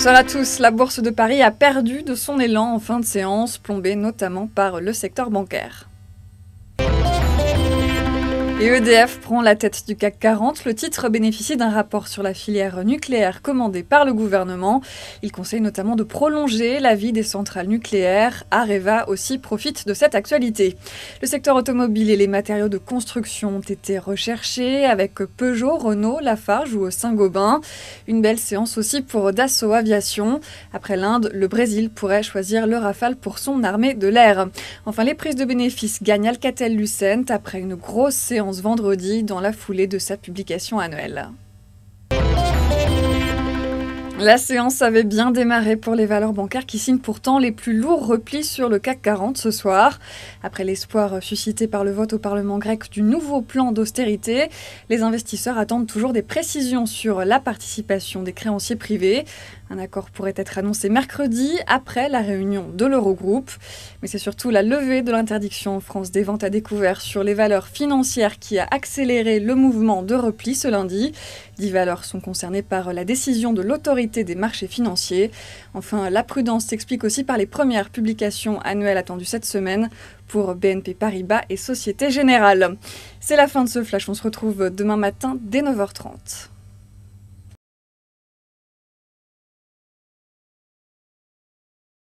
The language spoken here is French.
Bonsoir à tous. La Bourse de Paris a perdu de son élan en fin de séance, plombée notamment par le secteur bancaire. Et EDF prend la tête du CAC 40. Le titre bénéficie d'un rapport sur la filière nucléaire commandé par le gouvernement. Il conseille notamment de prolonger la vie des centrales nucléaires. Areva aussi profite de cette actualité. Le secteur automobile et les matériaux de construction ont été recherchés avec Peugeot, Renault, Lafarge ou Saint-Gobain. Une belle séance aussi pour Dassault Aviation. Après l'Inde, le Brésil pourrait choisir le Rafale pour son armée de l'air. Enfin, les prises de bénéfices gagnent Alcatel-Lucent après une grosse séance vendredi dans la foulée de sa publication annuelle. La séance avait bien démarré pour les valeurs bancaires qui signent pourtant les plus lourds replis sur le CAC 40 ce soir. Après l'espoir suscité par le vote au Parlement grec du nouveau plan d'austérité, les investisseurs attendent toujours des précisions sur la participation des créanciers privés. Un accord pourrait être annoncé mercredi après la réunion de l'Eurogroupe. Mais c'est surtout la levée de l'interdiction en France des ventes à découvert sur les valeurs financières qui a accéléré le mouvement de repli ce lundi. 10 valeurs sont concernées par la décision de l'autorité des marchés financiers. Enfin, la prudence s'explique aussi par les premières publications annuelles attendues cette semaine pour BNP Paribas et Société Générale. C'est la fin de ce flash, on se retrouve demain matin dès 9h30.